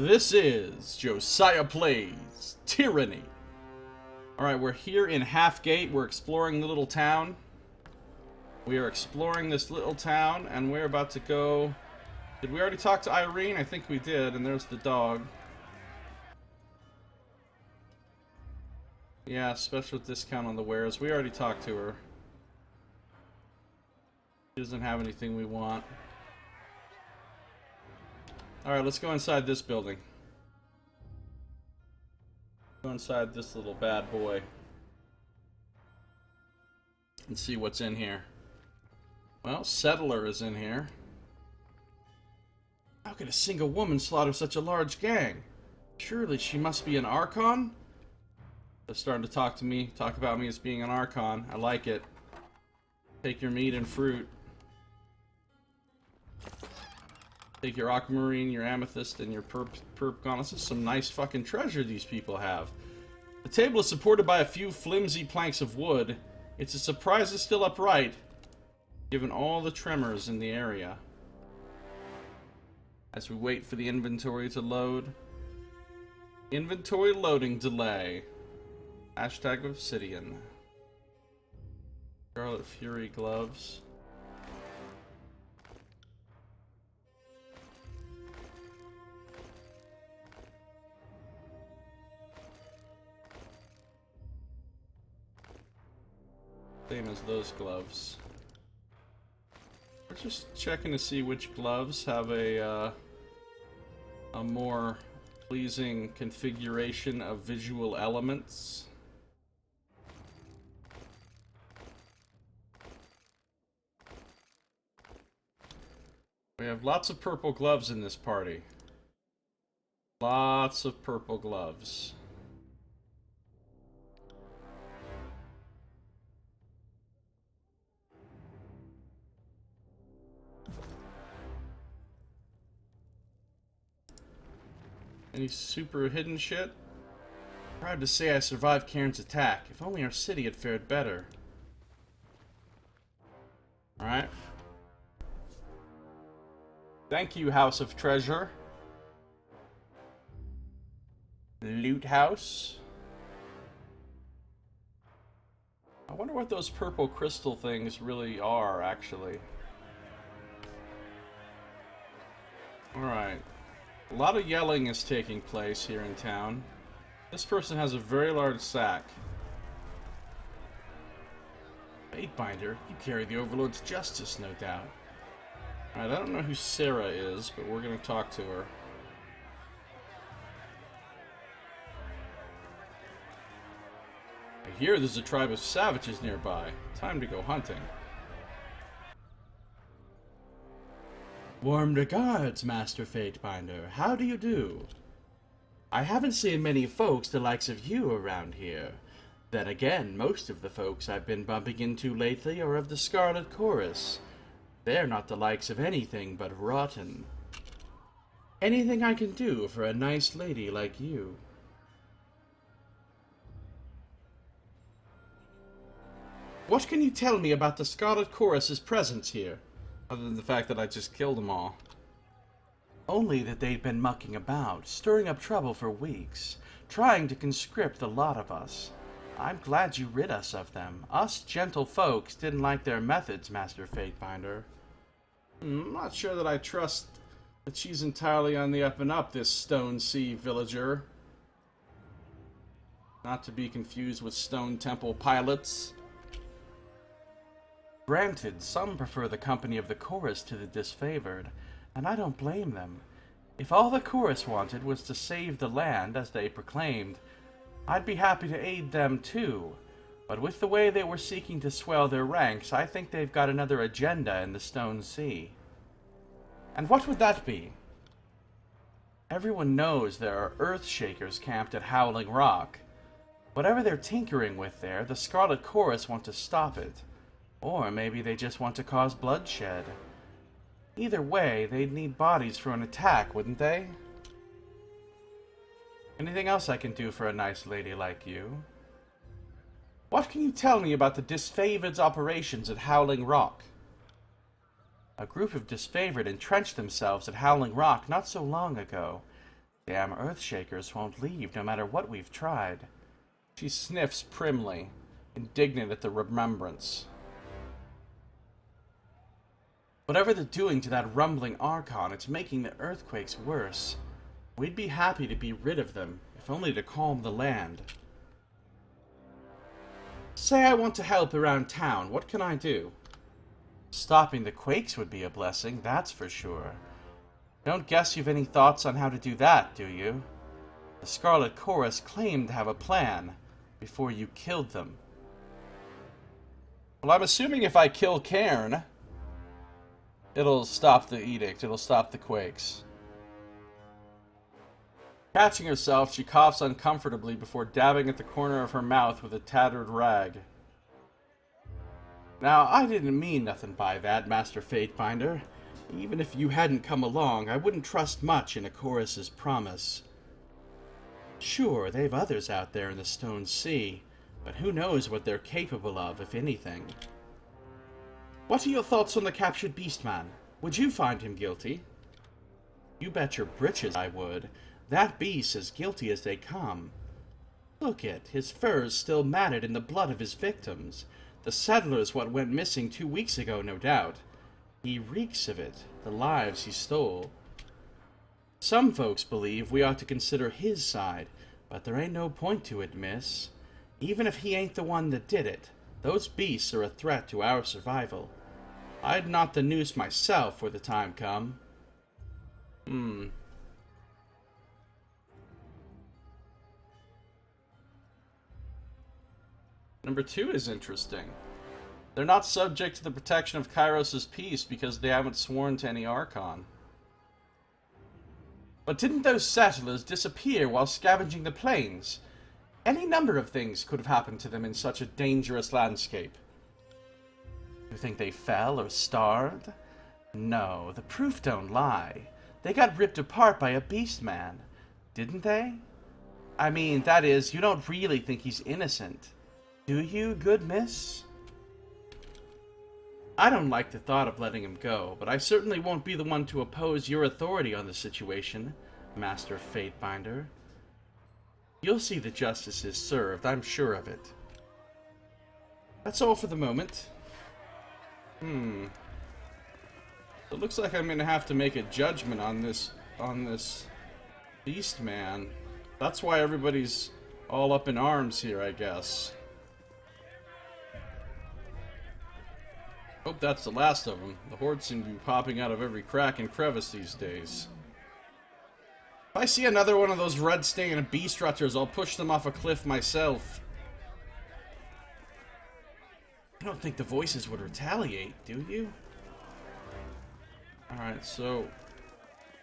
This is Josiah Plays Tyranny. Alright, we're here in Halfgate. We're exploring the little town. We are exploring this little town, and we're about to go... Did we already talk to Irene? I think we did, and there's the dog. Yeah, special discount on the wares. We already talked to her. She doesn't have anything we want. Alright, let's go inside this building. Go inside this little bad boy. And see what's in here. Well, Settler is in here. How could a single woman slaughter such a large gang? Surely she must be an Archon? They're starting to talk about me as being an Archon. I like it. Take your meat and fruit. Take your aquamarine, your amethyst, and your perp. This is some nice fucking treasure these people have. The table is supported by a few flimsy planks of wood. It's a surprise it's still upright, given all the tremors in the area. As we wait for the inventory to load. Inventory loading delay. Hashtag Obsidian. Scarlet Fury gloves. Same as those gloves. We're just checking to see which gloves have a more pleasing configuration of visual elements. We have lots of purple gloves in this party. Lots of purple gloves. Any super hidden shit? Proud to say I survived Karen's attack. If only our city had fared better. Alright. Thank you, House of Treasure. Loot House. I wonder what those purple crystal things really are, actually. Alright. A lot of yelling is taking place here in town. This person has a very large sack. Fatebinder, you carry the Overlord's justice, no doubt. Alright, I don't know who Sarah is, but we're gonna talk to her. I hear there's a tribe of savages nearby. Time to go hunting. Warm regards, Master Fatebinder. How do you do? I haven't seen many folks the likes of you around here. Then again, most of the folks I've been bumping into lately are of the Scarlet Chorus. They're not the likes of anything but rotten. Anything I can do for a nice lady like you. What can you tell me about the Scarlet Chorus's presence here? Other than the fact that I just killed them all. Only that they'd been mucking about, stirring up trouble for weeks, trying to conscript a lot of us. I'm glad you rid us of them. Us gentle folks didn't like their methods, Master Fatebinder. I'm not sure that I trust that she's entirely on the up and up, this Stone Sea villager. Not to be confused with Stone Temple pilots. Granted, some prefer the company of the chorus to the disfavored, and I don't blame them. If all the chorus wanted was to save the land, as they proclaimed, I'd be happy to aid them too. But with the way they were seeking to swell their ranks, I think they've got another agenda in the Stone Sea. And what would that be? Everyone knows there are Earthshakers camped at Howling Rock. Whatever they're tinkering with there, the Scarlet Chorus want to stop it. Or maybe they just want to cause bloodshed. Either way, they'd need bodies for an attack, wouldn't they? Anything else I can do for a nice lady like you? What can you tell me about the disfavored's operations at Howling Rock? A group of disfavored entrenched themselves at Howling Rock not so long ago. Damn Earthshakers won't leave no matter what we've tried. She sniffs primly, indignant at the remembrance. Whatever they're doing to that rumbling Archon, it's making the earthquakes worse. We'd be happy to be rid of them, if only to calm the land. Say I want to help around town, what can I do? Stopping the quakes would be a blessing, that's for sure. Don't guess you've any thoughts on how to do that, do you? The Scarlet Chorus claimed to have a plan, before you killed them. Well, I'm assuming if I kill Cairn, it'll stop the edict, it'll stop the quakes. Catching herself, she coughs uncomfortably before dabbing at the corner of her mouth with a tattered rag. Now, I didn't mean nothing by that, Master Fatebinder. Even if you hadn't come along, I wouldn't trust much in a chorus's promise. Sure, they've others out there in the Stone Sea, but who knows what they're capable of, if anything. What are your thoughts on the captured Beastman? Would you find him guilty? You bet your britches I would. That beast's as guilty as they come. Look it, his fur's still matted in the blood of his victims. The settler's what went missing 2 weeks ago, no doubt. He reeks of it, the lives he stole. Some folks believe we ought to consider his side, but there ain't no point to it, miss. Even if he ain't the one that did it, those beasts are a threat to our survival. I'd knot the noose myself were the time come. Number 2 is interesting. They're not subject to the protection of Kairos' peace because they haven't sworn to any Archon. But didn't those settlers disappear while scavenging the plains? Any number of things could have happened to them in such a dangerous landscape. You think they fell or starved? No, the proof don't lie. They got ripped apart by a beast man, didn't they? I mean, that is, you don't really think he's innocent. Do you, good miss? I don't like the thought of letting him go, but I certainly won't be the one to oppose your authority on the situation, Master Fatebinder. You'll see the justice is served, I'm sure of it. That's all for the moment. It looks like I'm gonna have to make a judgment on this beast man. That's why everybody's all up in arms here, I guess. Hope that's the last of them. The horde seem to be popping out of every crack and crevice these days. If I see another one of those red-stained beast rutters, I'll push them off a cliff myself. I don't think the voices would retaliate, do you? Alright, so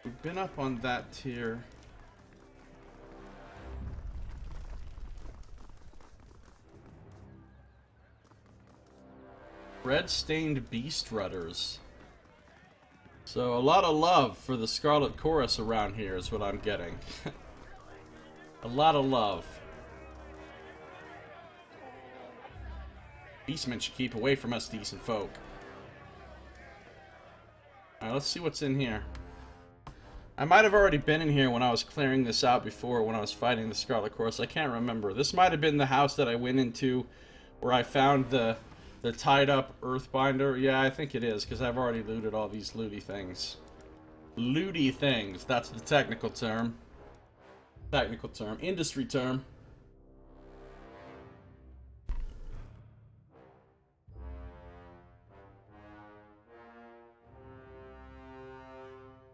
we've been up on that tier. Red-stained beast rudders. So a lot of love for the Scarlet Chorus around here is what I'm getting. A lot of love. Beastmen should keep away from us decent folk. Alright, let's see what's in here. I might have already been in here when I was clearing this out before, when I was fighting the Scarlet Chorus. I can't remember. This might have been the house that I went into where I found the tied up Earthbinder. Yeah, I think it is, because I've already looted all these looty things. Looty things, that's the technical term. Technical term. Industry term.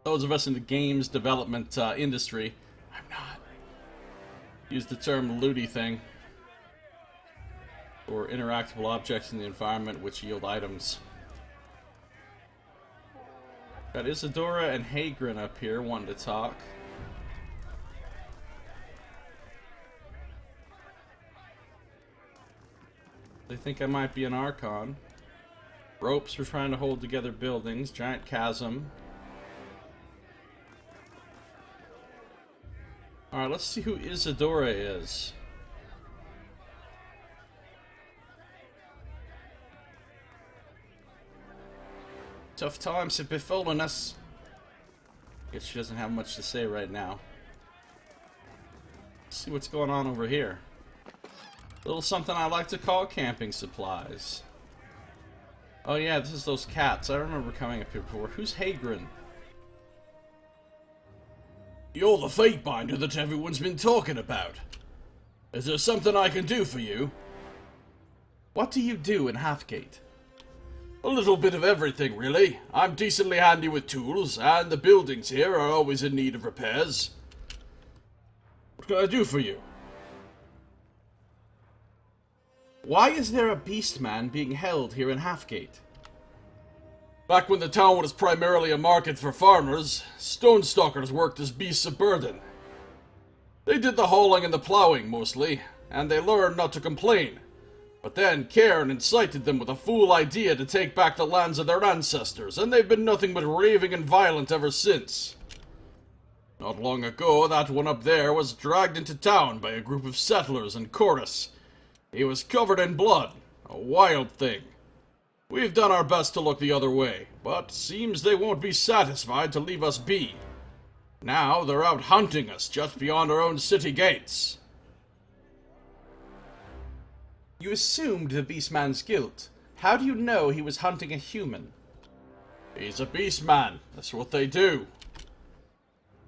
Those of us in the games development industry, I'm not, use the term looty thing. Or interactable objects in the environment which yield items. Got Isadora and Hagrin up here wanting to talk. They think I might be an Archon. Ropes for trying to hold together buildings. Giant chasm. Alright, let's see who Isadora is. Tough times have befallen us. Guess she doesn't have much to say right now. Let's see what's going on over here. A little something I like to call camping supplies. Oh yeah, this is those cats. I remember coming up here before. Who's Hagrin? You're the Fatebinder that everyone's been talking about. Is there something I can do for you? What do you do in Halfgate? A little bit of everything, really. I'm decently handy with tools, and the buildings here are always in need of repairs. What can I do for you? Why is there a beastman being held here in Halfgate? Back when the town was primarily a market for farmers, stonestalkers worked as beasts of burden. They did the hauling and the plowing, mostly, and they learned not to complain. But then Cairn incited them with a fool idea to take back the lands of their ancestors, and they've been nothing but raving and violent ever since. Not long ago, that one up there was dragged into town by a group of settlers and chorus. He was covered in blood, a wild thing. We've done our best to look the other way, but seems they won't be satisfied to leave us be. Now they're out hunting us just beyond our own city gates. You assumed the beastman's guilt. How do you know he was hunting a human? He's a beastman. That's what they do.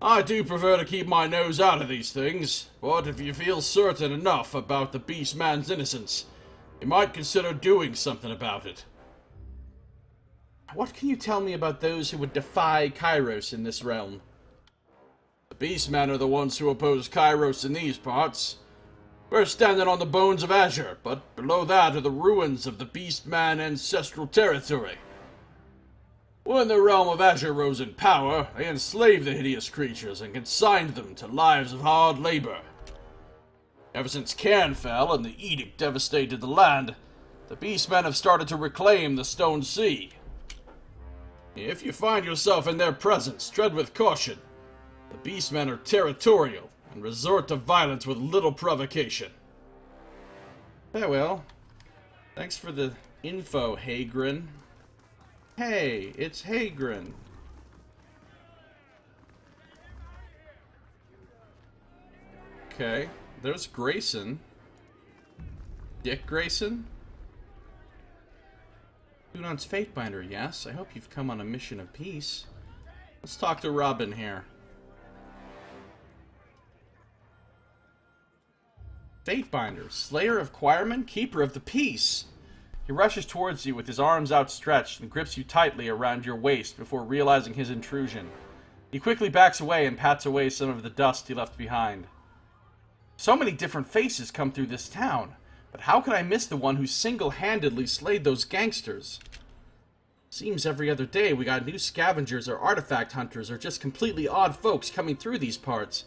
I do prefer to keep my nose out of these things, but if you feel certain enough about the beastman's innocence, you might consider doing something about it. What can you tell me about those who would defy Kairos in this realm? The beastmen are the ones who oppose Kairos in these parts. We're standing on the bones of Azure, but below that are the ruins of the beastman ancestral territory. When the realm of Azure rose in power, they enslaved the hideous creatures and consigned them to lives of hard labor. Ever since Cairn fell and the edict devastated the land, the beastmen have started to reclaim the Stone Sea. If you find yourself in their presence, tread with caution. The beastmen are territorial and resort to violence with little provocation. Farewell. Thanks for the info, Hagrin. Hey, it's Hagrin. Okay, there's Grayson. Dick Grayson? Dunon's Fatebinder, yes. I hope you've come on a mission of peace. Let's talk to Robin here. Fatebinder, Slayer of Choirmen, Keeper of the Peace. He rushes towards you with his arms outstretched and grips you tightly around your waist before realizing his intrusion. He quickly backs away and pats away some of the dust he left behind. So many different faces come through this town, but how could I miss the one who single-handedly slayed those gangsters? Seems every other day we got new scavengers or artifact hunters or just completely odd folks coming through these parts.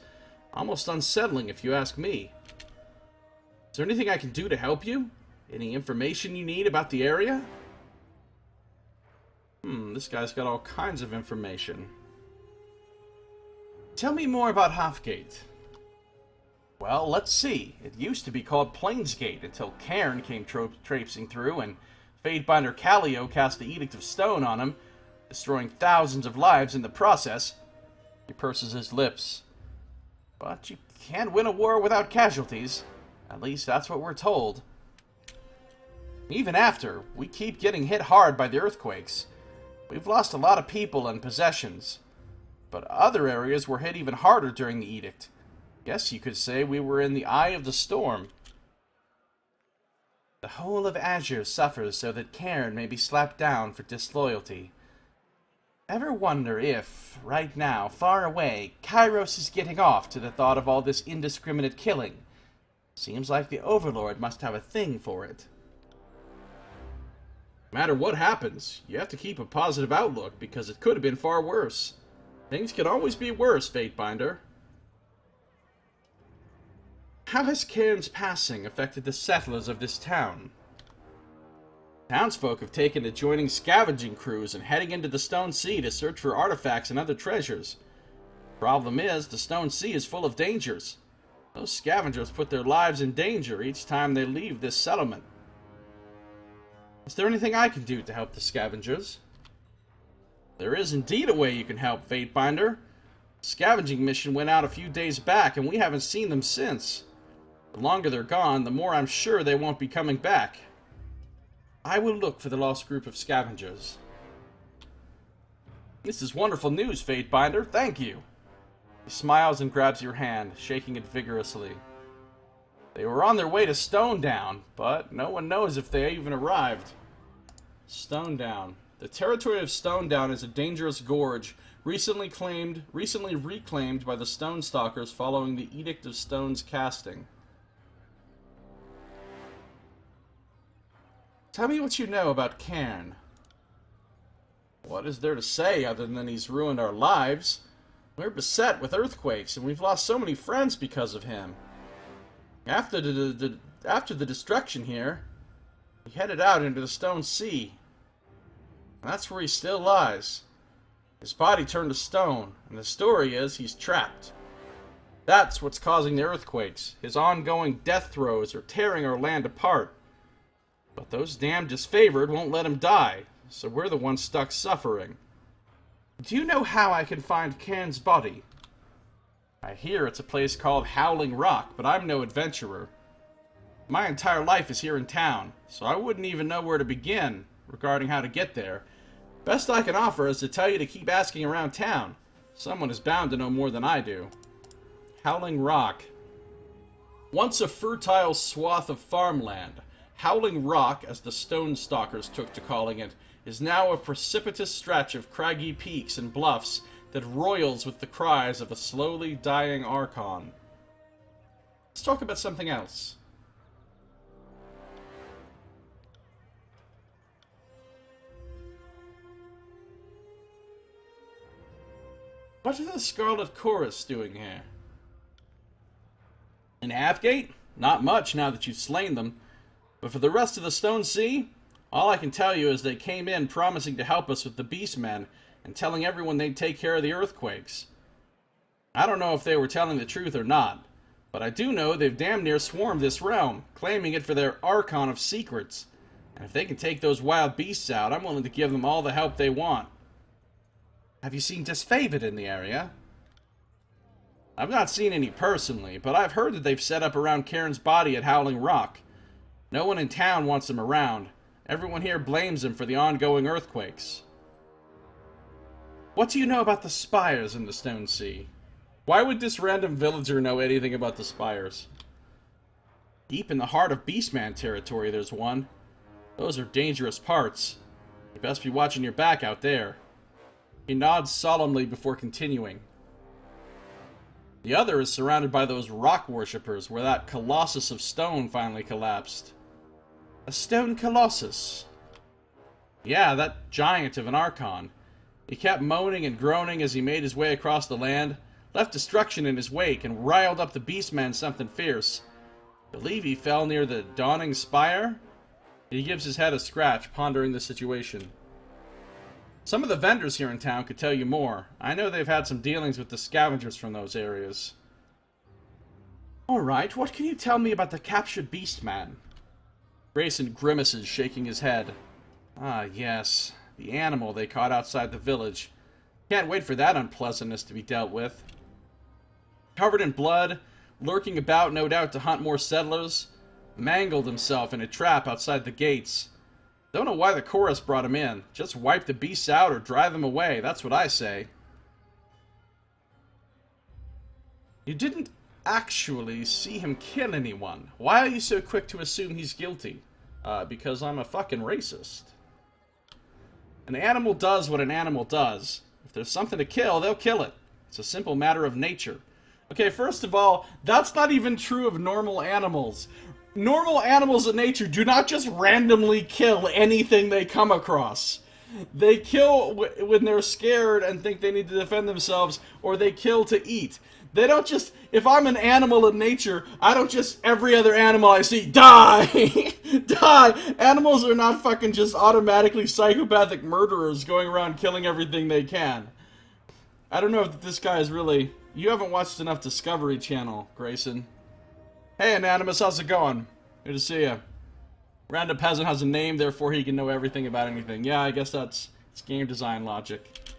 Almost unsettling if you ask me. Is there anything I can do to help you? Any information you need about the area? This guy's got all kinds of information. Tell me more about Halfgate. Well, let's see. It used to be called Planescape until Cairn came traipsing through and Fatebinder Callio cast the Edict of Stone on him, destroying thousands of lives in the process. He purses his lips. But you can't win a war without casualties. At least that's what we're told. Even after, we keep getting hit hard by the earthquakes. We've lost a lot of people and possessions. But other areas were hit even harder during the Edict. Guess you could say we were in the eye of the storm. The whole of Azure suffers so that Cairn may be slapped down for disloyalty. Ever wonder if, right now, far away, Kairos is getting off to the thought of all this indiscriminate killing? Seems like the Overlord must have a thing for it. No matter what happens, you have to keep a positive outlook because it could have been far worse. Things can always be worse, Fatebinder. How has Cairn's passing affected the settlers of this town? Townsfolk have taken to joining scavenging crews and heading into the Stone Sea to search for artifacts and other treasures. Problem is, the Stone Sea is full of dangers. Those scavengers put their lives in danger each time they leave this settlement. Is there anything I can do to help the scavengers? There is indeed a way you can help, Fatebinder. Scavenging mission went out a few days back, and we haven't seen them since. The longer they're gone, the more I'm sure they won't be coming back. I will look for the lost group of scavengers. This is wonderful news, Fatebinder. Thank you. He smiles and grabs your hand, shaking it vigorously. They were on their way to Stone Down, but no one knows if they even arrived. Stone Down. The territory of Stone Down is a dangerous gorge, recently reclaimed by the Stone Stalkers following the Edict of Stone's casting. Tell me what you know about Cairn. What is there to say other than he's ruined our lives? We're beset with earthquakes, and we've lost so many friends because of him. After the destruction here, he headed out into the Stone Sea. And that's where he still lies. His body turned to stone, and the story is he's trapped. That's what's causing the earthquakes. His ongoing death throes are tearing our land apart. But those damned disfavored won't let him die, so we're the ones stuck suffering. Do you know how I can find Cairn's body? I hear it's a place called Howling Rock, but I'm no adventurer. My entire life is here in town, so I wouldn't even know where to begin regarding how to get there. Best I can offer is to tell you to keep asking around town. Someone is bound to know more than I do. Howling Rock. Once a fertile swath of farmland, Howling Rock, as the Stone Stalkers took to calling it, is now a precipitous stretch of craggy peaks and bluffs that roils with the cries of a slowly dying Archon. Let's talk about something else. What are the Scarlet Chorus doing here? In Halfgate? Not much now that you've slain them. But for the rest of the Stone Sea, all I can tell you is they came in promising to help us with the Beastmen and telling everyone they'd take care of the earthquakes. I don't know if they were telling the truth or not, but I do know they've damn near swarmed this realm, claiming it for their Archon of Secrets. And if they can take those wild beasts out, I'm willing to give them all the help they want. Have you seen Disfavored in the area? I've not seen any personally, but I've heard that they've set up around Cairn's body at Howling Rock. No one in town wants him around. Everyone here blames him for the ongoing earthquakes. What do you know about the spires in the Stone Sea? Why would this random villager know anything about the spires? Deep in the heart of Beastman territory, there's one. Those are dangerous parts. You best be watching your back out there. He nods solemnly before continuing. The other is surrounded by those rock worshippers where that colossus of stone finally collapsed. A stone colossus? Yeah, that giant of an Archon. He kept moaning and groaning as he made his way across the land, left destruction in his wake, and riled up the Beastmen something fierce. Believe he fell near the Dawning Spire? He gives his head a scratch, pondering the situation. Some of the vendors here in town could tell you more. I know they've had some dealings with the scavengers from those areas. Alright, what can you tell me about the captured Beastman? Grayson grimaces, shaking his head. Ah, yes. The animal they caught outside the village. Can't wait for that unpleasantness to be dealt with. Covered in blood, lurking about no doubt to hunt more settlers, mangled himself in a trap outside the gates. Don't know why the chorus brought him in. Just wipe the beasts out or drive them away, that's what I say. You didn't actually see him kill anyone. Why are you so quick to assume he's guilty? Because I'm a fucking racist. An animal does what an animal does. If there's something to kill, they'll kill it. It's a simple matter of nature. Okay, first of all, that's not even true of normal animals. Normal animals in nature do not just randomly kill anything they come across. They kill when they're scared and think they need to defend themselves, or they kill to eat. They don't just, if I'm an animal in nature, I don't just, every other animal I see, die! Die! Animals are not fucking just automatically psychopathic murderers going around killing everything they can. I don't know if this guy is really, you haven't watched enough Discovery Channel, Grayson. Hey, Anonymous, how's it going? Good to see you. Random peasant has a name, therefore he can know everything about anything. Yeah, I guess it's game design logic.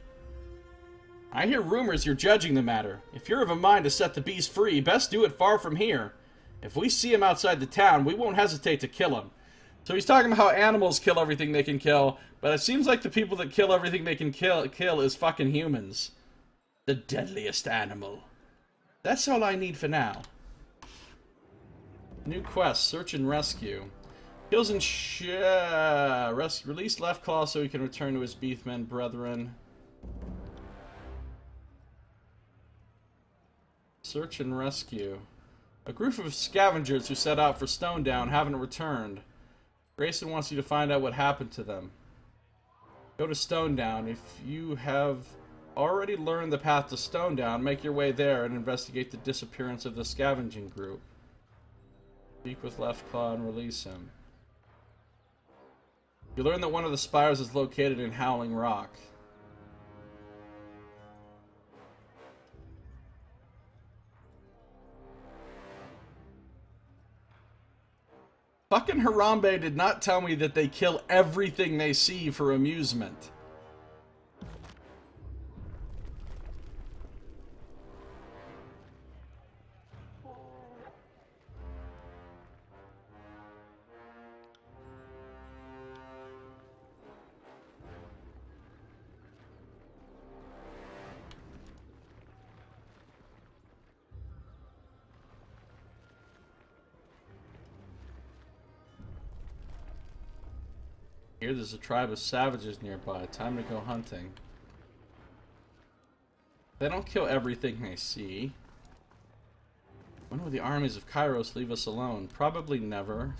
I hear rumors you're judging the matter. If you're of a mind to set the beast free, best do it far from here. If we see him outside the town, we won't hesitate to kill him. So he's talking about how animals kill everything they can kill, but it seems like the people that kill everything they can kill is fucking humans. The deadliest animal. That's all I need for now. New quest, search and rescue. Kills and release left claw so he can return to his beastmen brethren. Search and rescue. A group of scavengers who set out for Stone Down haven't returned. Grayson wants you to find out what happened to them. Go to Stone Down. If you have already learned the path to Stone Down, make your way there and investigate the disappearance of the scavenging group. Speak with Left Claw and release him. You learn that one of the spires is located in Howling Rock. Fucking Harambe did not tell me that they kill everything they see for amusement. Here, there's a tribe of savages nearby. Time to go hunting. They don't kill everything they see. When will the armies of Kairos leave us alone? Probably never.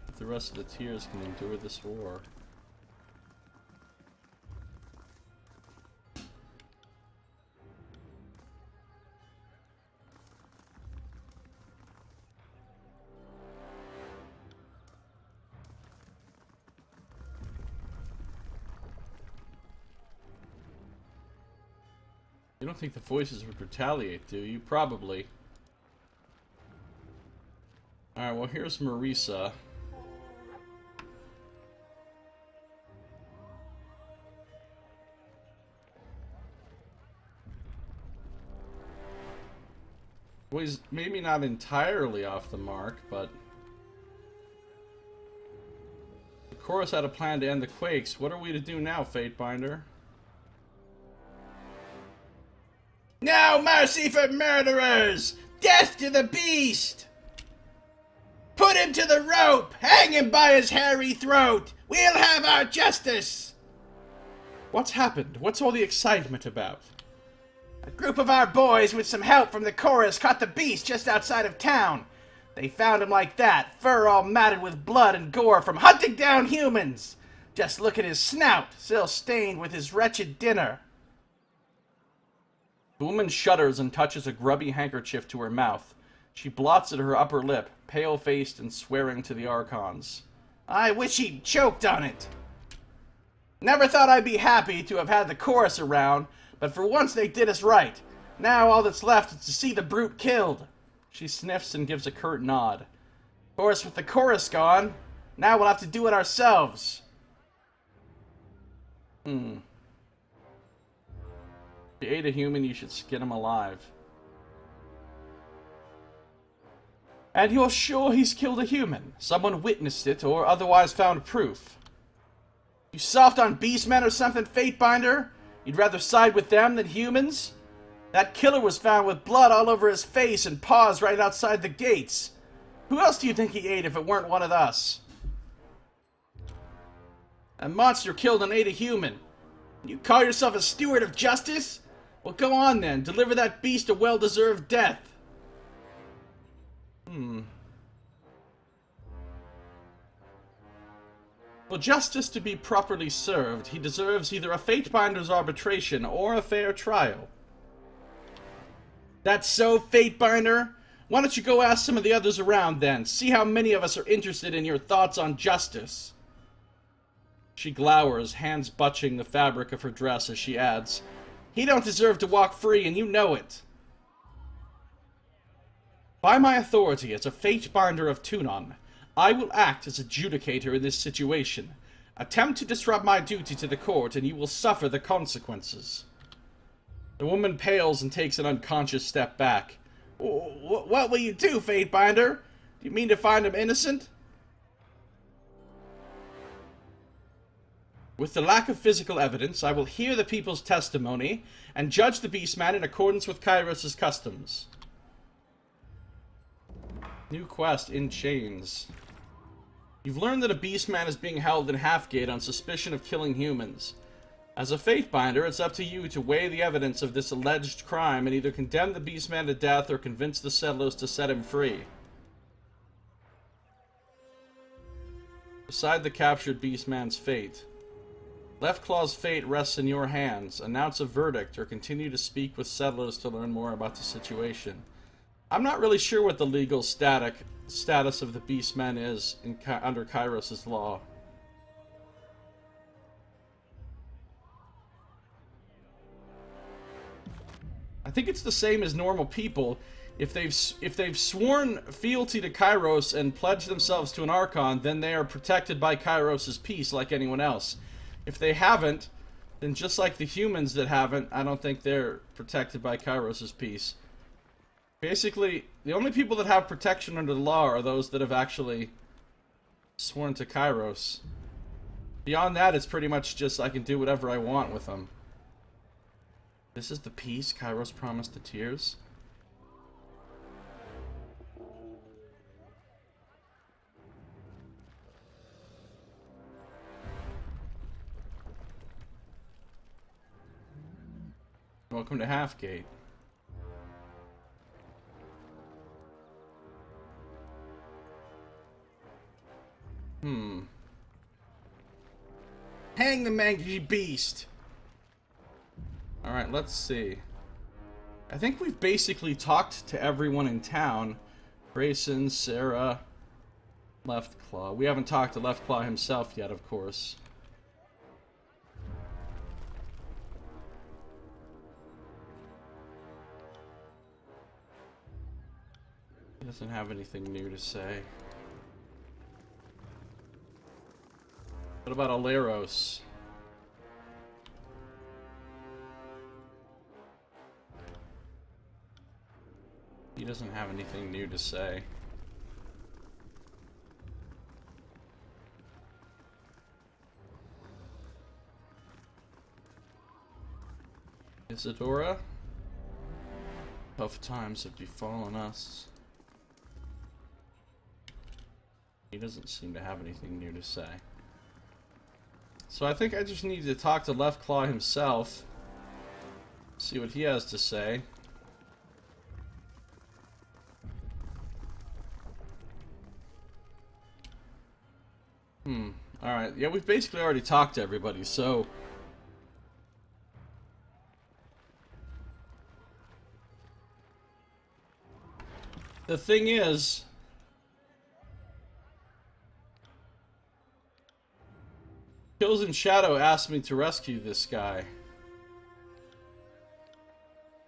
If the rest of the tiers can endure this war. You don't think the voices would retaliate, do you? Probably. Alright, well here's Marisa. Well, he's maybe not entirely off the mark, but... The chorus had a plan to end the quakes. What are we to do now, Fatebinder? No mercy for murderers! Death to the beast! Put him to the rope! Hang him by his hairy throat! We'll have our justice! What's happened? What's all the excitement about? A group of our boys with some help from the chorus caught the beast just outside of town. They found him like that, fur all matted with blood and gore from hunting down humans. Just look at his snout, still stained with his wretched dinner. The woman shudders and touches a grubby handkerchief to her mouth. She blots at her upper lip, pale-faced and swearing to the Archons. I wish he'd choked on it. Never thought I'd be happy to have had the chorus around, but for once they did us right. Now all that's left is to see the brute killed. She sniffs and gives a curt nod. Of course, with the chorus gone, now we'll have to do it ourselves. If you ate a human, you should skin him alive. And you're sure he's killed a human? Someone witnessed it or otherwise found proof? You soft on beastmen or something, Fatebinder? You'd rather side with them than humans? That killer was found with blood all over his face and paws right outside the gates. Who else do you think he ate if it weren't one of us? A monster killed and ate a human. You call yourself a steward of justice? Well, go on then. Deliver that beast a well-deserved death. For justice to be properly served, he deserves either a Fatebinder's arbitration or a fair trial. That's so, Fatebinder? Why don't you go ask some of the others around then? See how many of us are interested in your thoughts on justice. She glowers, hands butching the fabric of her dress as she adds, he don't deserve to walk free, and you know it. By my authority as a Fatebinder of Tunon, I will act as adjudicator in this situation. Attempt to disrupt my duty to the court, and you will suffer the consequences. The woman pales and takes an unconscious step back. What will you do, Fatebinder? Do you mean to find him innocent? With the lack of physical evidence, I will hear the people's testimony and judge the Beastman in accordance with Kairos' customs. New quest, In Chains. You've learned that a Beastman is being held in Halfgate on suspicion of killing humans. As a Fatebinder, it's up to you to weigh the evidence of this alleged crime and either condemn the Beastman to death or convince the settlers to set him free. Decide the captured Beastman's fate. Left Claw's fate rests in your hands. Announce a verdict or continue to speak with settlers to learn more about the situation. I'm not really sure what the legal status of the Beastmen is under Kairos' law. I think it's the same as normal people. If they've sworn fealty to Kairos and pledged themselves to an Archon, then they are protected by Kairos' peace like anyone else. If they haven't, then just like the humans that haven't, I don't think they're protected by Kairos' peace. Basically, the only people that have protection under the law are those that have actually sworn to Kairos. Beyond that, it's pretty much just I can do whatever I want with them. This is the peace Kairos promised the Tears? Welcome to Halfgate. Hang the mangy beast! Alright, let's see. I think we've basically talked to everyone in town. Grayson, Sarah, Left Claw. We haven't talked to Left Claw himself yet, of course. He doesn't have anything new to say. What about Aleros? He doesn't have anything new to say. Isadora? Tough times have befallen us. He doesn't seem to have anything new to say. So I think I just need to talk to Left Claw himself. See what he has to say. Alright, yeah, we've basically already talked to everybody, so... The thing is... Kills in Shadow asked me to rescue this guy.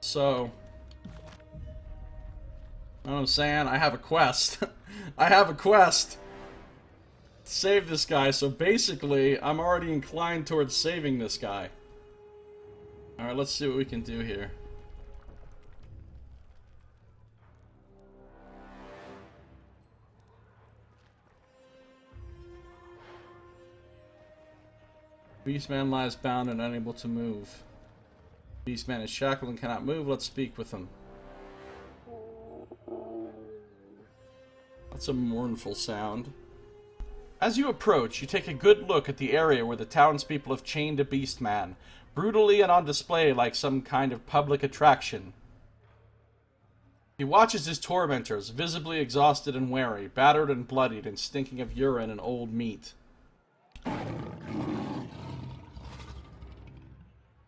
So... You know what I'm saying? I have a quest. I have a quest! Save this guy, so basically, I'm already inclined towards saving this guy. Alright, let's see what we can do here. Beastman lies bound and unable to move. Beastman is shackled and cannot move. Let's speak with him. That's a mournful sound. As you approach, you take a good look at the area where the townspeople have chained a Beastman, brutally and on display like some kind of public attraction. He watches his tormentors, visibly exhausted and weary, battered and bloodied, and stinking of urine and old meat.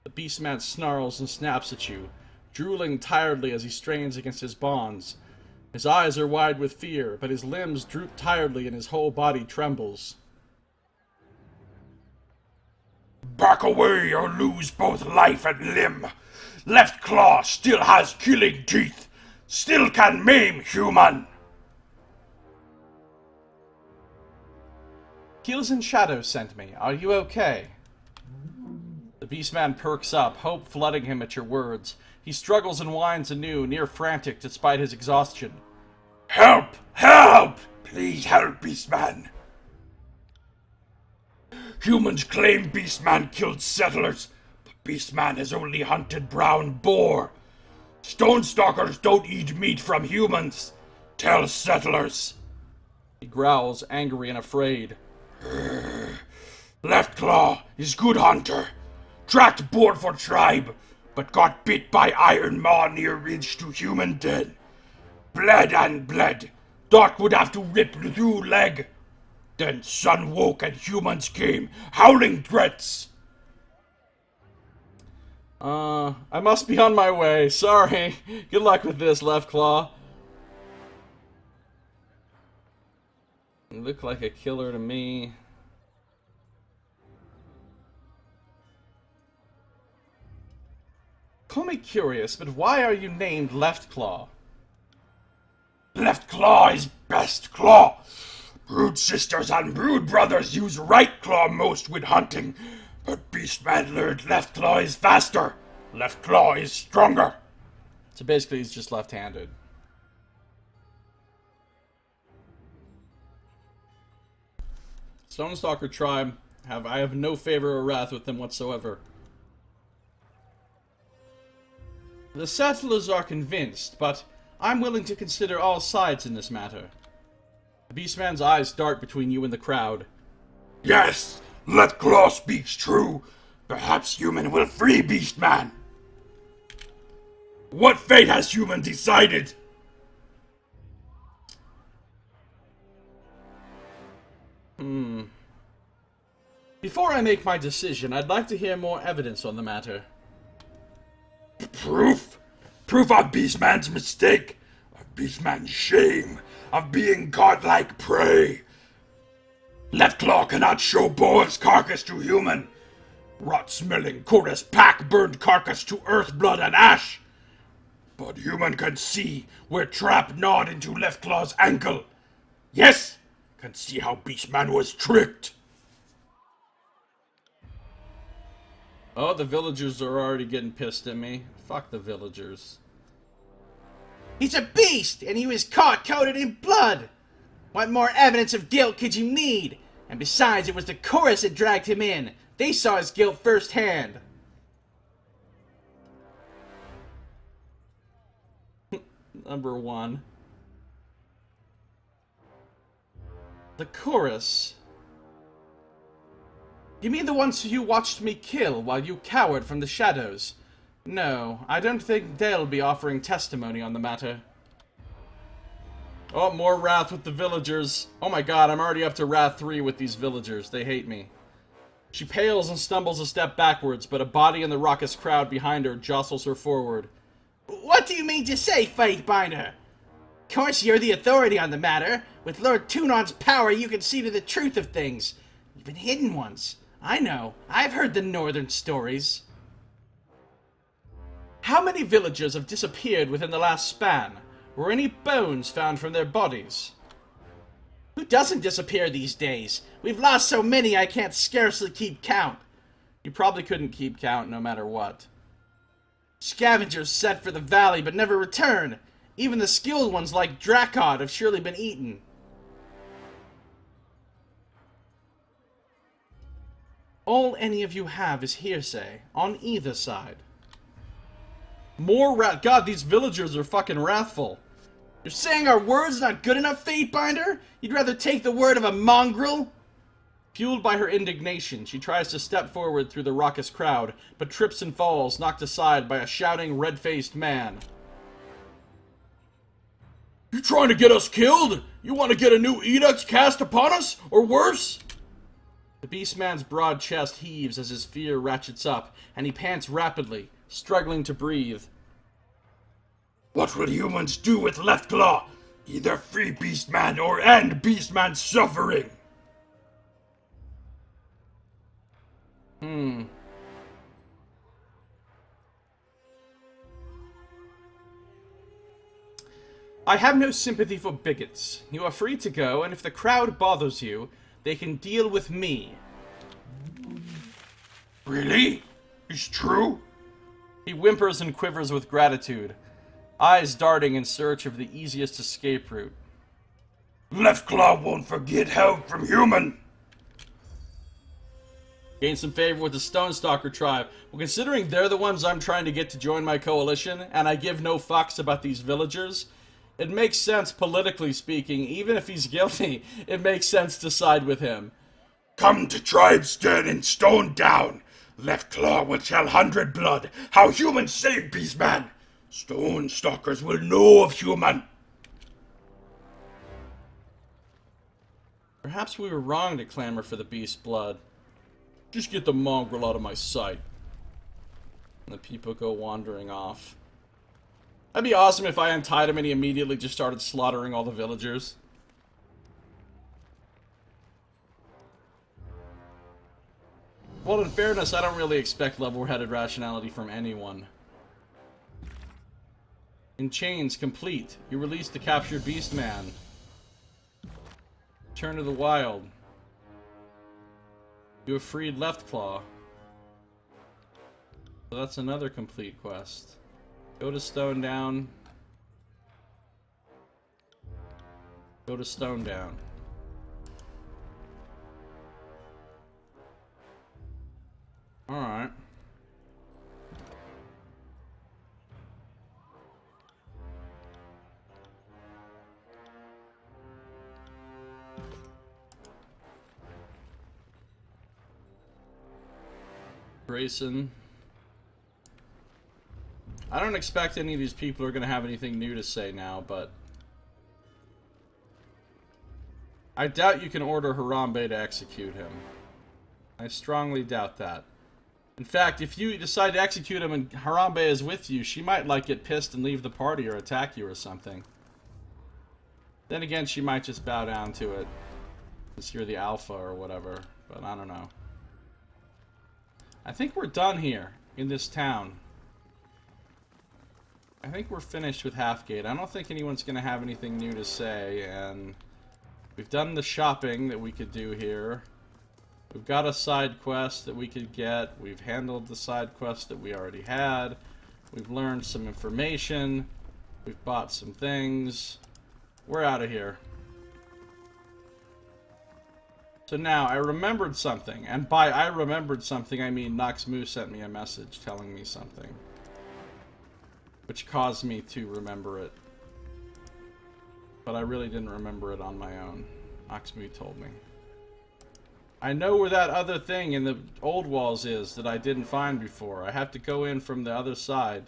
The Beastman snarls and snaps at you, drooling tiredly as he strains against his bonds. His eyes are wide with fear, but his limbs droop tiredly and his whole body trembles. Back away or lose both life and limb. Left Claw still has killing teeth. Still can maim human. Kills in Shadow sent me. Are you okay? The Beastman perks up, hope flooding him at your words. He struggles and whines anew, near frantic despite his exhaustion. Help! Help! Please help, Beastman. Humans claim Beastman killed settlers, but Beastman has only hunted brown boar. Stonestalkers don't eat meat from humans. Tell settlers. He growls, angry and afraid. Left Claw is good hunter. Tracked boar for tribe, but got bit by Iron Maw near ridge to human den. Bled and bled. Thought would have to rip through leg. Then sun woke and humans came, howling threats. I must be on my way. Sorry. Good luck with this, Left Claw. You look like a killer to me. Call me curious, but why are you named Left Claw? Left Claw is best claw. Brood sisters and brood brothers use right claw most with hunting, but Beastman learned left claw is faster. Left claw is stronger. So basically he's just left-handed. Stonestalker tribe, I have no favor or wrath with them whatsoever. The settlers are convinced, but I'm willing to consider all sides in this matter. The Beastman's eyes dart between you and the crowd. Yes, Left Claw speaks true. Perhaps human will free Beastman. What fate has human decided? Before I make my decision, I'd like to hear more evidence on the matter. Proof? Proof of Beastman's mistake, of Beastman's shame, of being godlike prey. Left Claw cannot show boar's carcass to human. Rot-smelling chorus pack burned carcass to earth, blood, and ash. But human can see where trap gnawed into Left Claw's ankle. Yes, can see how Beastman was tricked. Oh, the villagers are already getting pissed at me. Fuck the villagers. He's a beast, and he was caught coated in blood! What more evidence of guilt could you need? And besides, it was the chorus that dragged him in. They saw his guilt firsthand. Number 1. The chorus. You mean the ones you watched me kill while you cowered from the shadows? No, I don't think they'll be offering testimony on the matter. Oh, more wrath with the villagers. Oh my god, I'm already up to wrath 3 with these villagers. They hate me. She pales and stumbles a step backwards, but a body in the raucous crowd behind her jostles her forward. What do you mean to say, Fatebinder? Of course you're the authority on the matter. With Lord Tunon's power, you can see to the truth of things. Even hidden ones. I know. I've heard the northern stories. How many villagers have disappeared within the last span? Were any bones found from their bodies? Who doesn't disappear these days? We've lost so many I can't scarcely keep count. You probably couldn't keep count no matter what. Scavengers set for the valley but never return. Even the skilled ones like Drakod have surely been eaten. All any of you have is hearsay, on either side. More wrath. God, these villagers are fucking wrathful. You're saying our word's not good enough, Fatebinder? You'd rather take the word of a mongrel? Fueled by her indignation, she tries to step forward through the raucous crowd, but trips and falls, knocked aside by a shouting, red-faced man. You trying to get us killed? You want to get a new edict cast upon us? Or worse? The Beastman's broad chest heaves as his fear ratchets up, and he pants rapidly, struggling to breathe. What will humans do with Left Claw? Either free Beastman or end Beastman's suffering. I have no sympathy for bigots. You are free to go, and if the crowd bothers you, they can deal with me. Really? It's true? He whimpers and quivers with gratitude, eyes darting in search of the easiest escape route. Left Claw won't forget help from human. Gain some favor with the Stonestalker tribe. Well, considering they're the ones I'm trying to get to join my coalition, and I give no fucks about these villagers, it makes sense, politically speaking, even if he's guilty, it makes sense to side with him. Come to tribe's den in Stone Down. Left Claw will tell 100 Blood how humans save Beastman. Stone Stalkers will know of human. Perhaps we were wrong to clamor for the beast blood. Just get the mongrel out of my sight. And the people go wandering off. That'd be awesome if I untied him and he immediately just started slaughtering all the villagers. Well, in fairness, I don't really expect level-headed rationality from anyone. In chains complete, you release the captured beastman. Return to the wild. You have freed Left Claw. So that's another complete quest. Go to Stone Down. Go to Stone Down. Alright. Grayson. I don't expect any of these people are going to have anything new to say now, but I doubt you can order Harambe to execute him. I strongly doubt that. In fact, if you decide to execute him and Harambe is with you, she might, like, get pissed and leave the party or attack you or something. Then again, she might just bow down to it, since you're the alpha or whatever, but I don't know. I think we're done here, in this town. I think we're finished with Halfgate. I don't think anyone's going to have anything new to say, and we've done the shopping that we could do here. We've got a side quest that we could get. We've handled the side quest that we already had. We've learned some information. We've bought some things. We're out of here. So now, I remembered something, and by I remembered something, I mean Nox Moo sent me a message telling me something, which caused me to remember it. But I really didn't remember it on my own. Nox Moo told me. I know where that other thing in the old walls is that I didn't find before. I have to go in from the other side,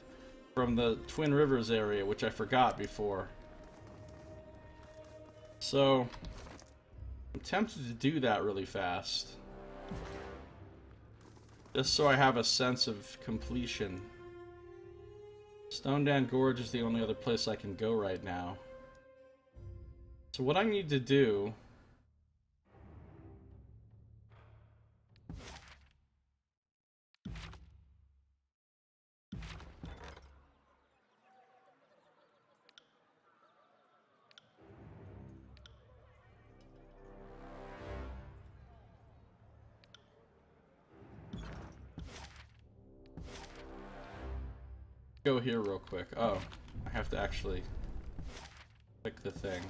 from the Twin Rivers area, which I forgot before. So I'm tempted to do that really fast. Just so I have a sense of completion. Stone Dan Gorge is the only other place I can go right now. So what I need to do... go here real quick. Oh, I have to actually click the thing.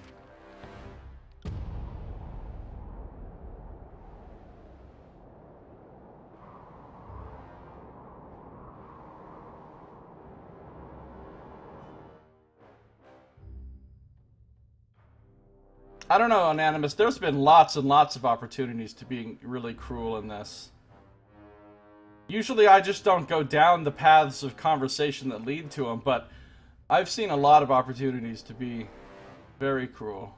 I don't know, Anonymous. There's been lots and lots of opportunities to being really cruel in this. Usually I just don't go down the paths of conversation that lead to them, but I've seen a lot of opportunities to be very cruel.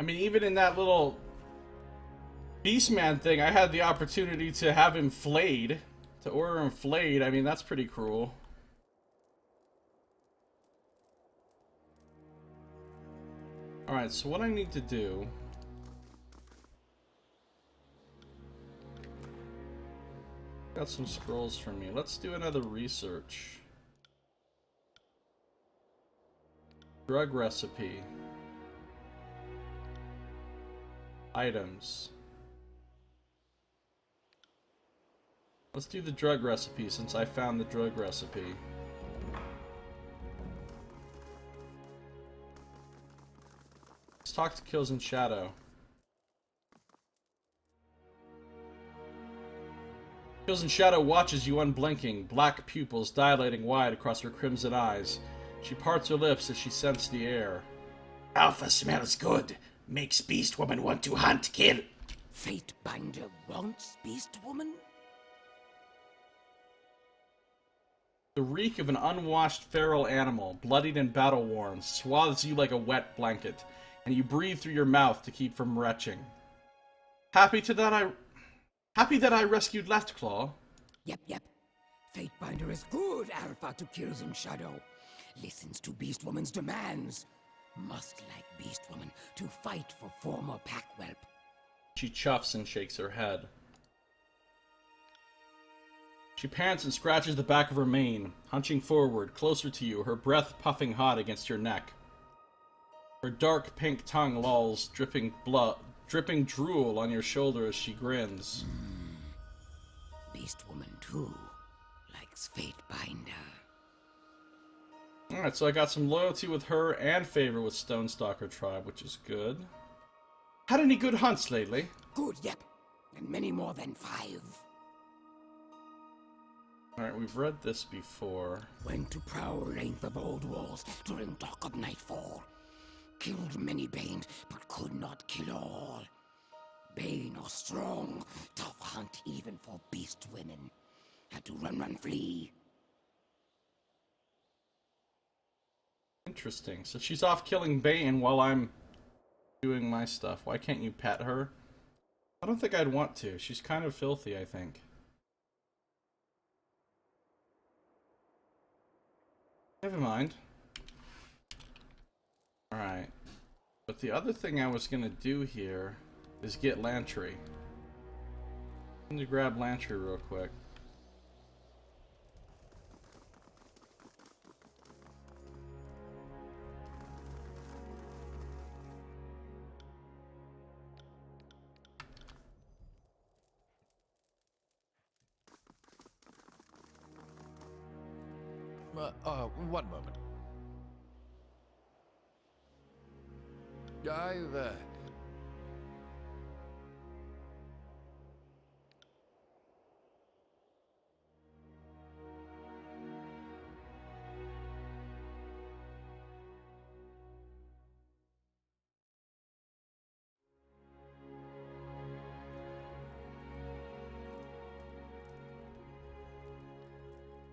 mean, even in that little Beastman thing, I had the opportunity to have him flayed. To order him flayed, I mean, that's pretty cruel. Alright, so what I need to do... Got some scrolls for me. Let's do another research. Drug recipe. Items. Let's do the drug recipe since I found the drug recipe. Let's talk to Kills in Shadow. Kills in Shadow watches you unblinking, black pupils dilating wide across her crimson eyes. She parts her lips as she scents the air. Alpha smells good. Makes Beast Woman want to hunt, kill. Fate Binder wants Beast Woman? The reek of an unwashed feral animal, bloodied and battle-worn, swathes you like a wet blanket, and you breathe through your mouth to keep from retching. Happy that I rescued Left Claw. Yep. Fate Binder is good alpha to Kills in Shadow. Listens to Beast Woman's demands. Must like Beast Woman to fight for former pack whelp. She chuffs and shakes her head. She pants and scratches the back of her mane, hunching forward, closer to you, her breath puffing hot against your neck. Her dark pink tongue lolls, dripping drool on your shoulder as she grins. Beast Woman, too, likes Fate Binder. Alright, so I got some loyalty with her and favor with Stonestalker Tribe, which is good. Had any good hunts lately? Good, yep. And many more than 5. Alright, we've read this before. Went to prowl length of old walls during dark of nightfall. Killed many Banes, but could not kill all. Bane are strong, tough hunt even for beast women. Had to run, flee. Interesting. So she's off killing Bane while I'm doing my stuff. Why can't you pet her? I don't think I'd want to. She's kind of filthy, I think. Never mind. Alright. But the other thing I was gonna do here is get Lantry. I'm gonna grab Lantry real quick. One moment. Aye, there.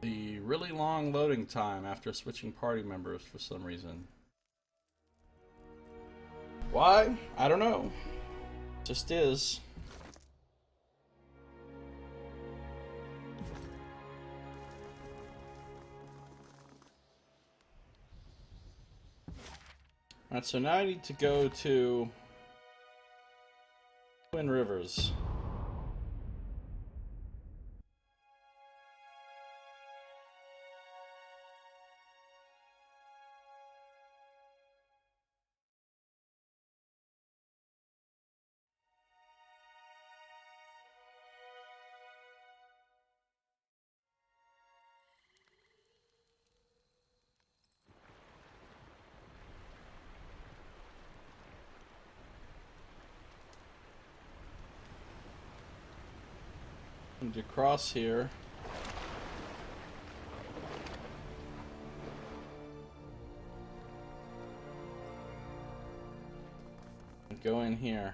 The really long loading time after switching party members for some reason. Why? I don't know. Just is. Alright, so now I need to go to Twin Rivers. To cross here. And go in here.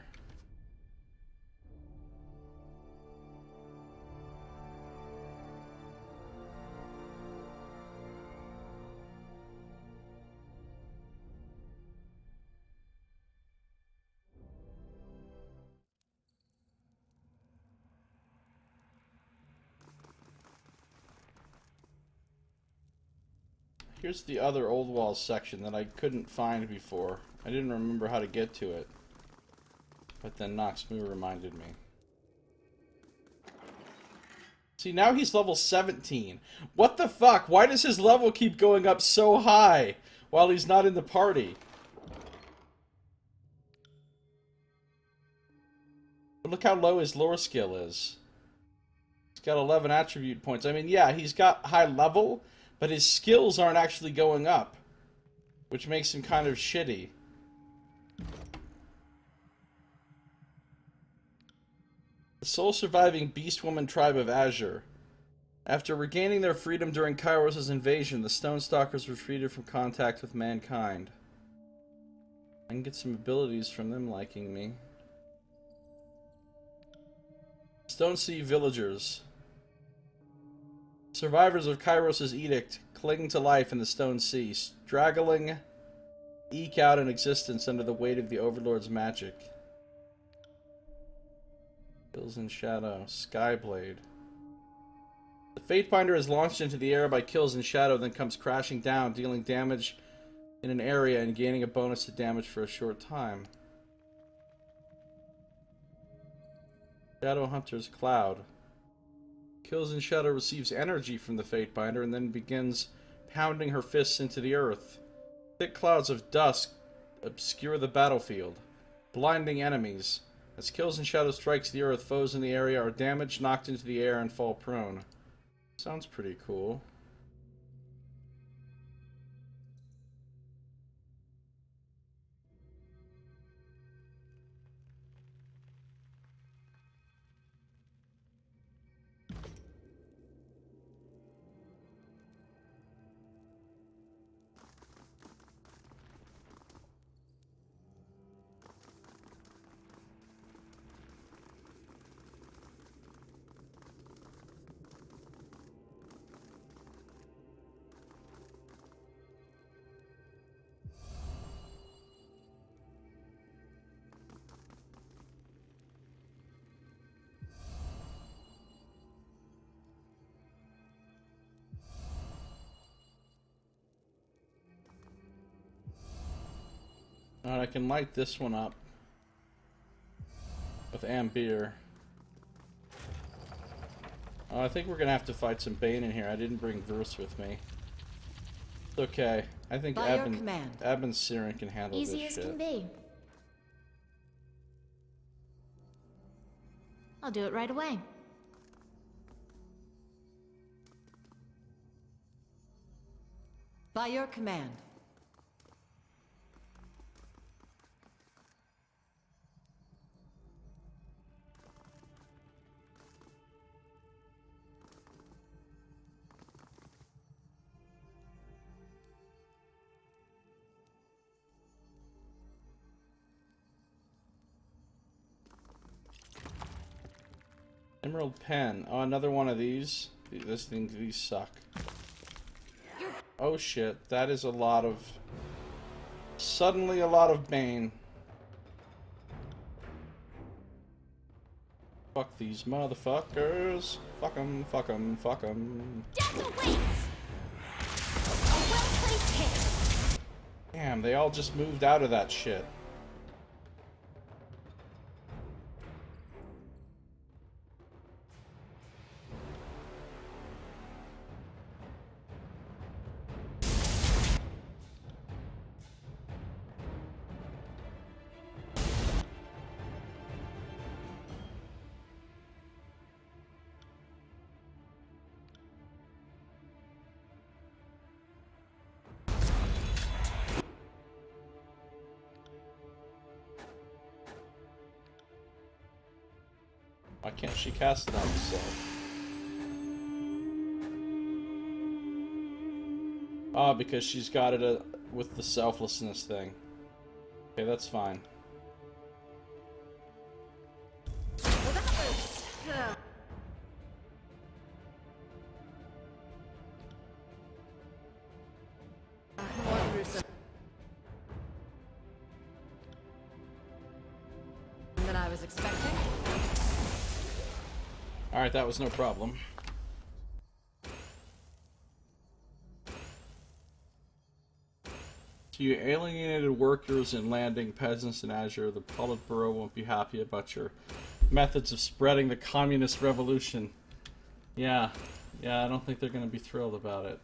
Here's the other old walls section that I couldn't find before. I didn't remember how to get to it. But then Noxmoo reminded me. See, now he's level 17. What the fuck? Why does his level keep going up so high while he's not in the party? But look how low his lore skill is. He's got 11 attribute points. I mean, yeah, he's got high level, but his skills aren't actually going up, which makes him kind of shitty. The sole surviving beast woman tribe of Azure. After regaining their freedom during Kairos' invasion, the Stonestalkers retreated from contact with mankind. I can get some abilities from them liking me. Stone Sea villagers. Survivors of Kairos' edict cling to life in the Stone Sea, straggling, eke out an existence under the weight of the Overlord's magic. Kills in Shadow. Skyblade. The Fatebinder is launched into the air by kills in Shadow, then comes crashing down, dealing damage in an area and gaining a bonus to damage for a short time. Shadowhunter's Cloud. Kills in Shadow receives energy from the Fatebinder and then begins pounding her fists into the earth. Thick clouds of dust obscure the battlefield, blinding enemies. As Kills in Shadow strikes the earth, foes in the area are damaged, knocked into the air, and fall prone. Sounds pretty cool. Alright, I can light this one up with Ambir. Oh, I think we're gonna have to fight some Bane in here. I didn't bring Verse with me. It's okay. I think Ab and Siren can handle Easy this as shit. can be. I'll do it right away. By your command. Emerald Pen. Oh, another one of these. These suck. Oh shit, that is a lot of... Suddenly a lot of Bane. Fuck these motherfuckers. Fuck 'em, fuck 'em, fuck 'em. Death awaits! A well-placed hit! Damn, they all just moved out of that shit. Why can't she cast it on herself? Ah, because she's got it with the selflessness thing. Okay, that's fine. Well, that was... more gruesome than I was expecting. Alright, that was no problem. To you alienated workers in landing, peasants in Azure, the Politburo won't be happy about your methods of spreading the communist revolution. Yeah, I don't think they're going to be thrilled about it.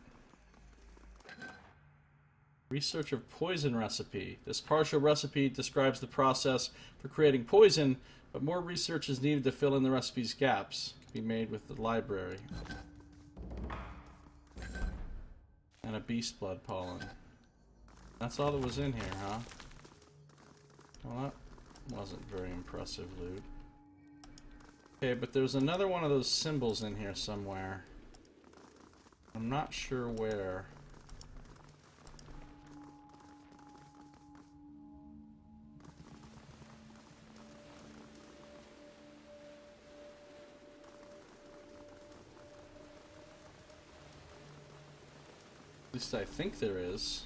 Research of poison recipe. This partial recipe describes the process for creating poison, but more research is needed to fill in the recipe's gaps. It can be made with the library. And a beast blood pollen. That's all that was in here, huh? Well, that wasn't very impressive loot. Okay, but there's another one of those symbols in here somewhere. I'm not sure where. At least I think there is.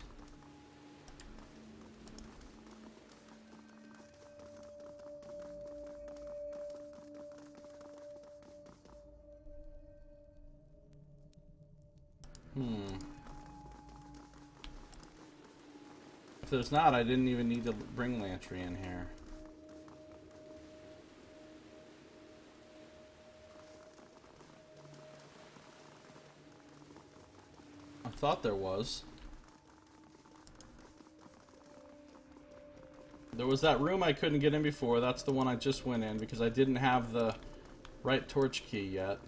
If there's not, I didn't even need to bring Lantry in here. I thought there was. There was that room I couldn't get in before. That's the one I just went in because I didn't have the right torch key yet.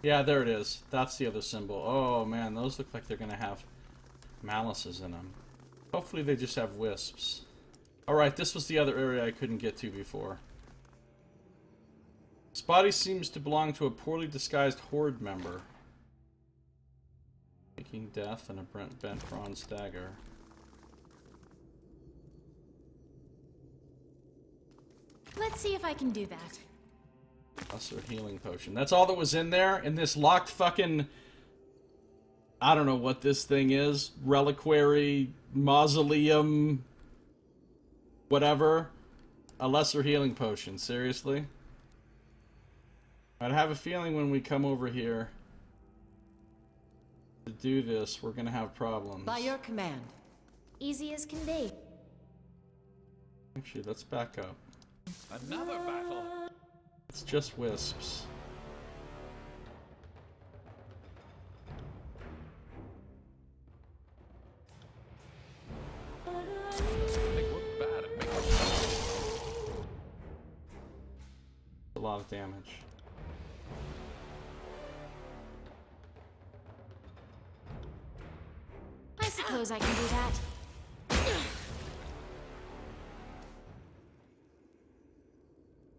Yeah, there it is. That's the other symbol. Oh man, those look like they're gonna have malices in them. Hopefully they just have wisps. Alright, this was the other area I couldn't get to before. This body seems to belong to a poorly disguised horde member. Taking death and a bent bronze dagger. Let's see if I can do that. Lesser healing potion. That's all that was in there? In this locked fucking... I don't know what this thing is. Reliquary, mausoleum... whatever. A lesser healing potion. Seriously? I'd have a feeling when we come over here to do this, we're gonna have problems. By your command. Easy as can be. Actually, let's back up. Another battle. It's just wisps. They were bad at making A lot of damage. I suppose I can do that.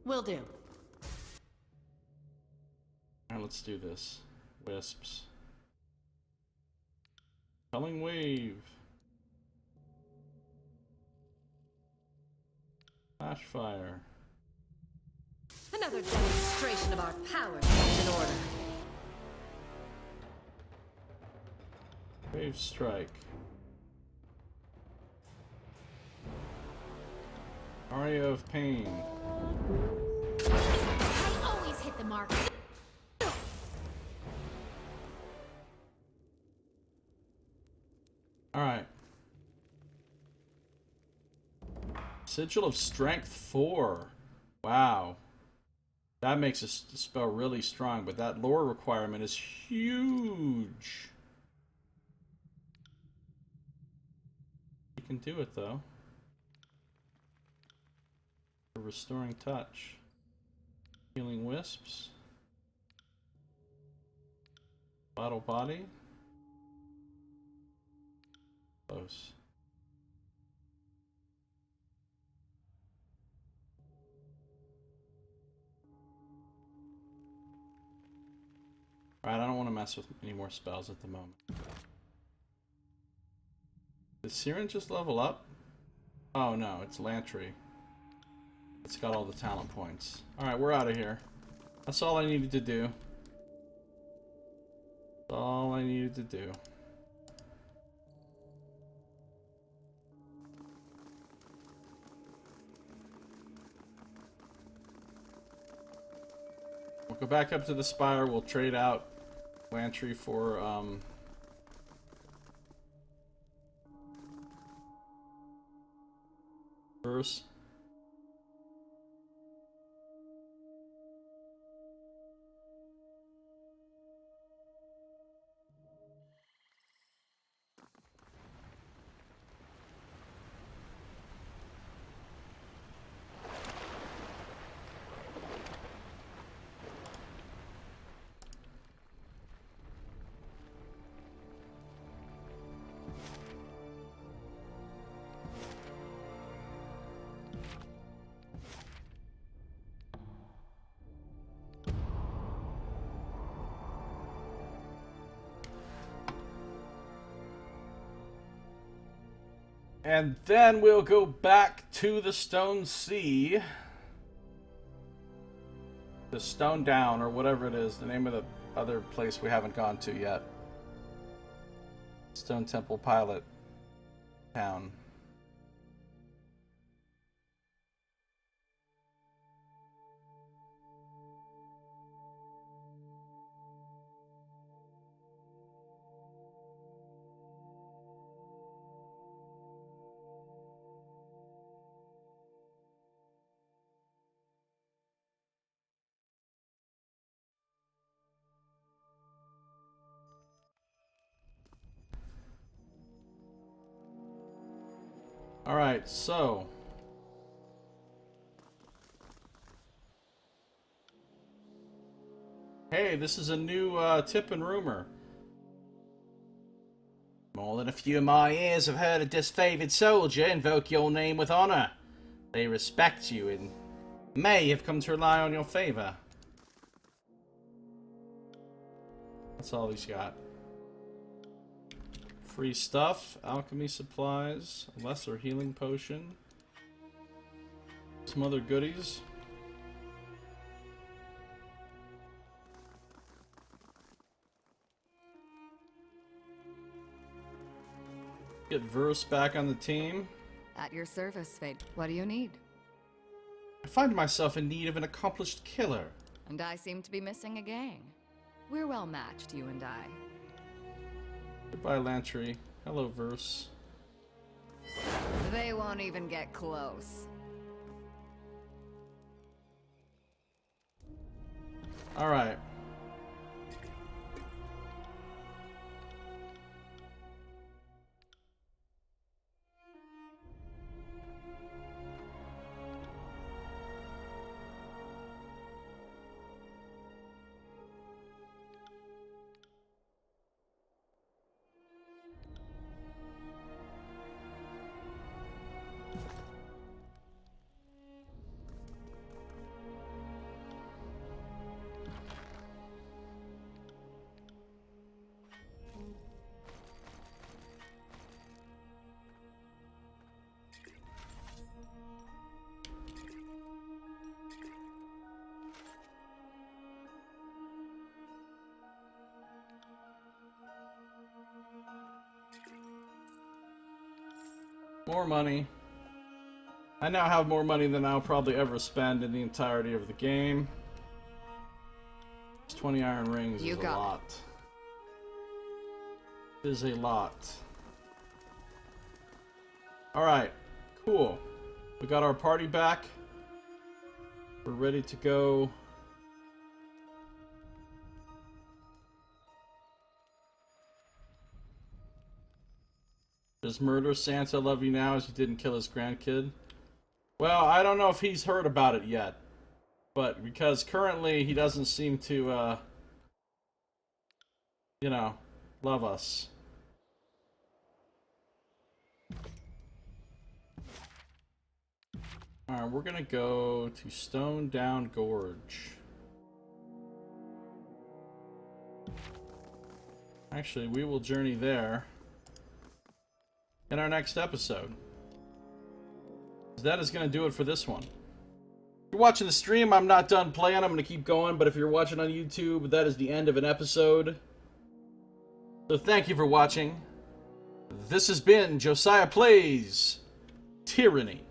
Will do. Alright, let's do this. Wisps. Culling wave. Flash fire. Another demonstration of our powers is in order. Wave strike. Aria of pain. I always hit the mark. Alright. Sigil of Strength 4. Wow. That makes a spell really strong, but that lore requirement is huge. You can do it though. Restoring touch. Healing wisps. Battle body. Close. Alright, I don't want to mess with any more spells at the moment. Did Siren just level up? Oh no, it's Lantry. It's got all the talent points. Alright, we're out of here. That's all I needed to do. That's all I needed to do. Go back up to the spire. We'll trade out Lantry for, verse. And then we'll go back to the Stone Sea. The Stone Down, or whatever it is, the name of the other place we haven't gone to yet. Stone Temple Pilot Town. Alright, so hey, this is a new tip and rumor. More than a few of my ears have heard a disfavored soldier invoke your name with honor. They respect you and may have come to rely on your favor. That's all he's got. Free stuff, alchemy supplies, a lesser healing potion, some other goodies. Get Verse back on the team. At your service, Fate. What do you need? I find myself in need of an accomplished killer. And I seem to be missing a gang. We're well matched, you and I. Goodbye, Lantry. Hello, Verse. They won't even get close. Alright. More money. I now have more money than I'll probably ever spend in the entirety of the game. 20 iron rings is a lot. It is a lot. Alright, cool. We got our party back. We're ready to go. Does murder Santa love you now as he didn't kill his grandkid? Well, I don't know if he's heard about it yet. But because currently he doesn't seem to, you know, love us. Alright, we're gonna go to Stone Down Gorge. Actually, we will journey there in our next episode. That is going to do it for this one. If you're watching the stream, I'm not done playing. I'm going to keep going, but if you're watching on YouTube, that is the end of an episode. So thank you for watching. This has been Josiah Plays Tyranny.